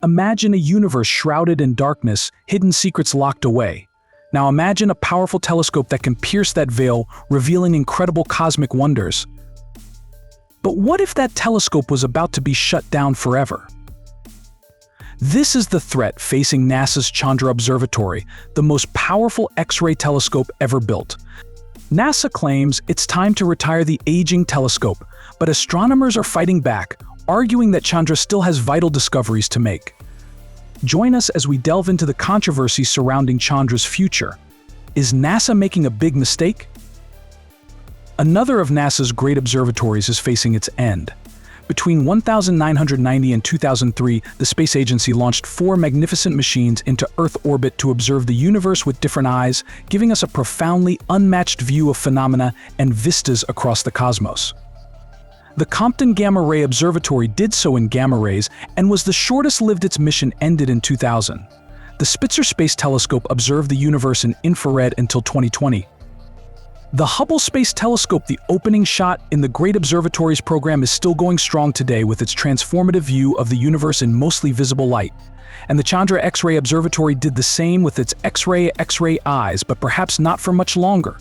Imagine a universe shrouded in darkness, hidden secrets locked away. Now imagine a powerful telescope that can pierce that veil, revealing incredible cosmic wonders. But what if that telescope was about to be shut down forever? This is the threat facing NASA's Chandra Observatory, the most powerful X-ray telescope ever built. NASA claims it's time to retire the aging telescope, but astronomers are fighting back, arguing that Chandra still has vital discoveries to make. Join us as we delve into the controversy surrounding Chandra's future. Is NASA making a big mistake? Another of NASA's great observatories is facing its end. Between 1990 and 2003, the space agency launched 4 magnificent machines into Earth orbit to observe the universe with different eyes, giving us a profoundly unmatched view of phenomena and vistas across the cosmos. The Compton Gamma Ray Observatory did so in gamma rays and was the shortest-lived. Its mission ended in 2000. The Spitzer Space Telescope observed the universe in infrared until 2020. The Hubble Space Telescope, the opening shot in the Great Observatories program, is still going strong today with its transformative view of the universe in mostly visible light. And the Chandra X-ray Observatory did the same with its X-ray eyes, but perhaps not for much longer.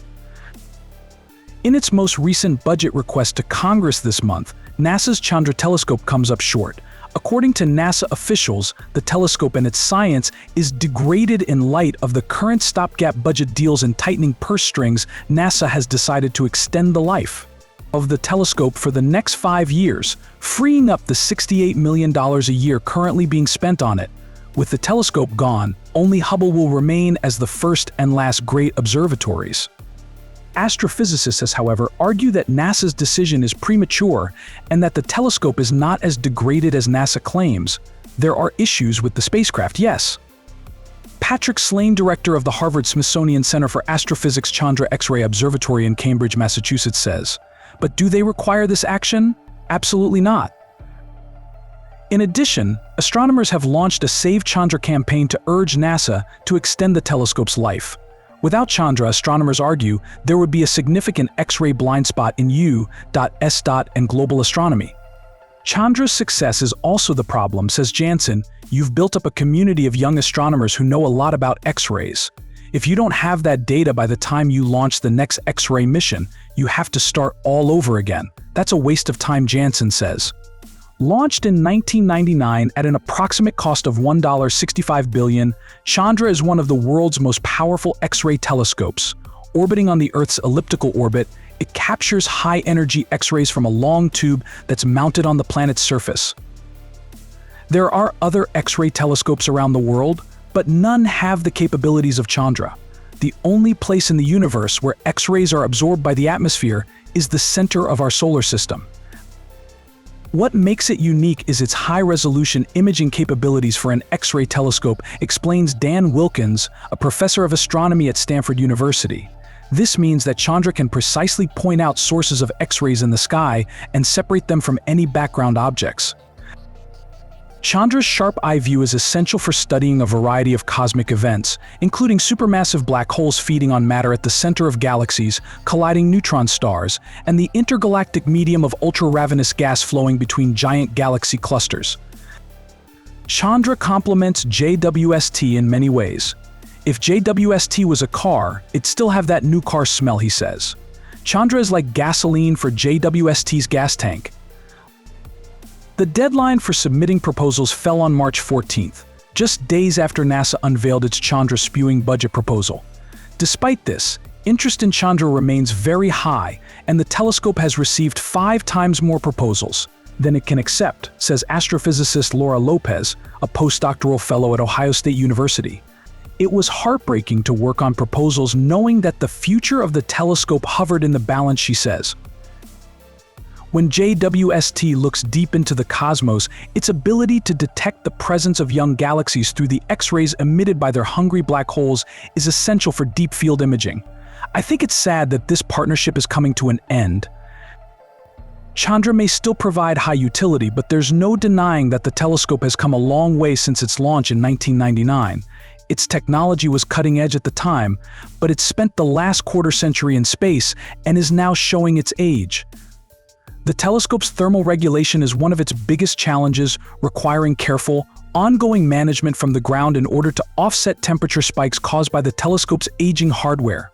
In its most recent budget request to Congress this month, NASA's Chandra telescope comes up short. According to NASA officials, the telescope and its science is degraded in light of the current stopgap budget deals and tightening purse strings. NASA has decided to extend the life of the telescope for the next 5 years, freeing up the $68 million a year currently being spent on it. With the telescope gone, only Hubble will remain as the first and last great observatories. Astrophysicists, however, argue that NASA's decision is premature and that the telescope is not as degraded as NASA claims. There are issues with the spacecraft, yes. Patrick Slane, director of the Harvard-Smithsonian Center for Astrophysics Chandra X-ray Observatory in Cambridge, Massachusetts, says, "But do they require this action? Absolutely not." In addition, astronomers have launched a Save Chandra campaign to urge NASA to extend the telescope's life. Without Chandra, astronomers argue, there would be a significant X-ray blind spot in U.S. and global astronomy. Chandra's success is also the problem, says Jansen. You've built up a community of young astronomers who know a lot about X-rays. If you don't have that data by the time you launch the next X-ray mission, you have to start all over again. That's a waste of time, Jansen says. Launched in 1999 at an approximate cost of $1.65 billion, Chandra is one of the world's most powerful X-ray telescopes. Orbiting on the Earth's elliptical orbit, it captures high-energy X-rays from a long tube that's mounted on the planet's surface. There are other X-ray telescopes around the world, but none have the capabilities of Chandra. The only place in the universe where X-rays are absorbed by the atmosphere is the center of our solar system. What makes it unique is its high-resolution imaging capabilities for an X-ray telescope, explains Dan Wilkins, a professor of astronomy at Stanford University. This means that Chandra can precisely point out sources of X-rays in the sky and separate them from any background objects. Chandra's sharp eye view is essential for studying a variety of cosmic events, including supermassive black holes feeding on matter at the center of galaxies, colliding neutron stars, and the intergalactic medium of ultra-ravenous gas flowing between giant galaxy clusters. Chandra complements JWST in many ways. If JWST was a car, it'd still have that new car smell, he says. Chandra is like gasoline for JWST's gas tank. The deadline for submitting proposals fell on March 14th, just days after NASA unveiled its Chandra-spewing budget proposal. Despite this, interest in Chandra remains very high, and the telescope has received 5 times more proposals than it can accept, says astrophysicist Laura Lopez, a postdoctoral fellow at Ohio State University. It was heartbreaking to work on proposals knowing that the future of the telescope hovered in the balance, she says. When JWST looks deep into the cosmos, its ability to detect the presence of young galaxies through the X-rays emitted by their hungry black holes is essential for deep field imaging. I think it's sad that this partnership is coming to an end. Chandra may still provide high utility, but there's no denying that the telescope has come a long way since its launch in 1999. Its technology was cutting edge at the time, but it spent the last quarter century in space and is now showing its age. The telescope's thermal regulation is one of its biggest challenges, requiring careful, ongoing management from the ground in order to offset temperature spikes caused by the telescope's aging hardware.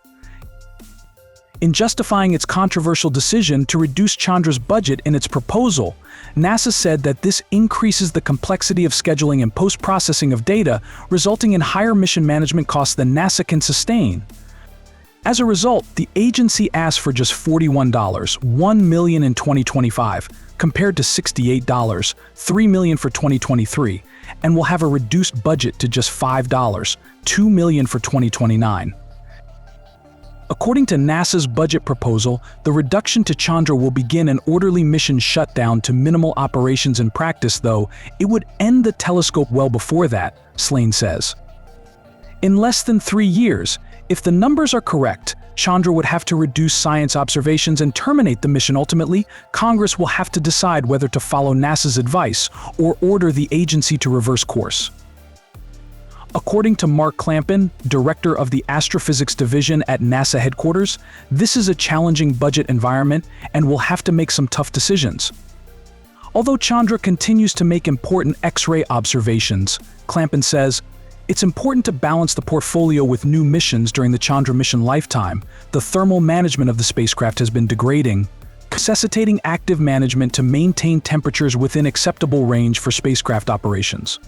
In justifying its controversial decision to reduce Chandra's budget in its proposal, NASA said that this increases the complexity of scheduling and post-processing of data, resulting in higher mission management costs than NASA can sustain. As a result, the agency asked for just $41, $1 million in 2025, compared to $68, $3 million for 2023, and will have a reduced budget to just $5, $2 million for 2029. According to NASA's budget proposal, the reduction to Chandra will begin an orderly mission shutdown to minimal operations in practice, though it would end the telescope well before that, Slane says. In less than 3 years, if the numbers are correct, Chandra would have to reduce science observations and terminate the mission. Ultimately, Congress will have to decide whether to follow NASA's advice or order the agency to reverse course. According to Mark Clampin, director of the Astrophysics Division at NASA headquarters, this is a challenging budget environment and will have to make some tough decisions. Although Chandra continues to make important X-ray observations, Clampin says, it's important to balance the portfolio with new missions during the Chandra mission lifetime. The thermal management of the spacecraft has been degrading, necessitating active management to maintain temperatures within acceptable range for spacecraft operations.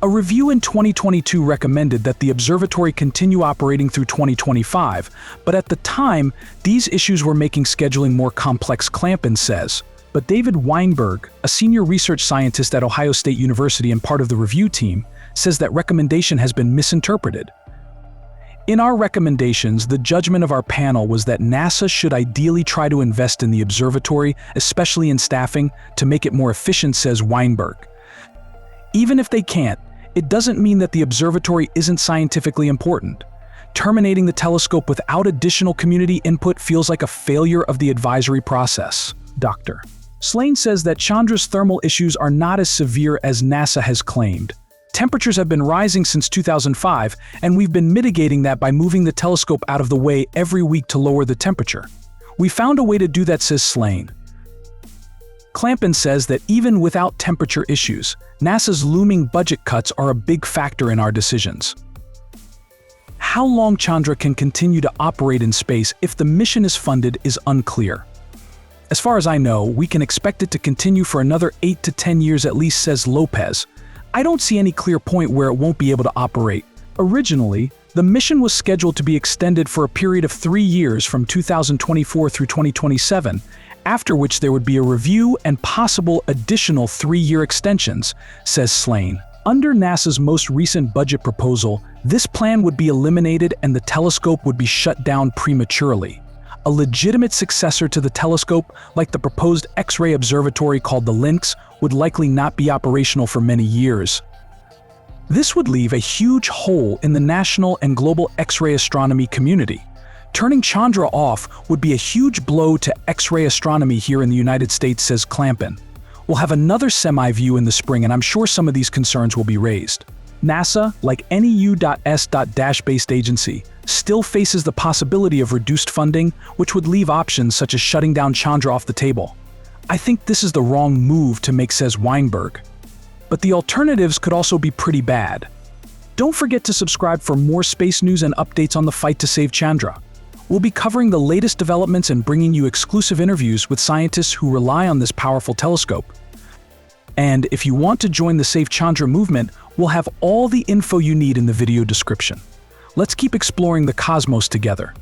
A review in 2022 recommended that the observatory continue operating through 2025, but at the time, these issues were making scheduling more complex, Clampin says. But David Weinberg, a senior research scientist at Ohio State University and part of the review team, says that recommendation has been misinterpreted. In our recommendations, the judgment of our panel was that NASA should ideally try to invest in the observatory, especially in staffing, to make it more efficient, says Weinberg. Even if they can't, it doesn't mean that the observatory isn't scientifically important. Terminating the telescope without additional community input feels like a failure of the advisory process. Dr. Slane says that Chandra's thermal issues are not as severe as NASA has claimed. Temperatures have been rising since 2005, and we've been mitigating that by moving the telescope out of the way every week to lower the temperature. We found a way to do that, says Slane. Clampin says that even without temperature issues, NASA's looming budget cuts are a big factor in our decisions. How long Chandra can continue to operate in space if the mission is funded is unclear. As far as I know, we can expect it to continue for another 8 to 10 years at least, says Lopez. I don't see any clear point where it won't be able to operate. Originally, the mission was scheduled to be extended for a period of 3 years from 2024 through 2027, after which there would be a review and possible additional 3-year extensions, says Slane. Under NASA's most recent budget proposal, this plan would be eliminated and the telescope would be shut down prematurely. A legitimate successor to the telescope, like the proposed X-ray observatory called the Lynx, would likely not be operational for many years. This would leave a huge hole in the national and global X-ray astronomy community. Turning Chandra off would be a huge blow to X-ray astronomy here in the United States, says Clampin. We'll have another semi-view in the spring, and I'm sure some of these concerns will be raised. NASA, like any U.S.-based agency, still faces the possibility of reduced funding, which would leave options such as shutting down Chandra off the table. I think this is the wrong move to make, says Weinberg. But the alternatives could also be pretty bad. Don't forget to subscribe for more space news and updates on the fight to save Chandra. We'll be covering the latest developments and bringing you exclusive interviews with scientists who rely on this powerful telescope. And if you want to join the Save Chandra movement, we'll have all the info you need in the video description. Let's keep exploring the cosmos together.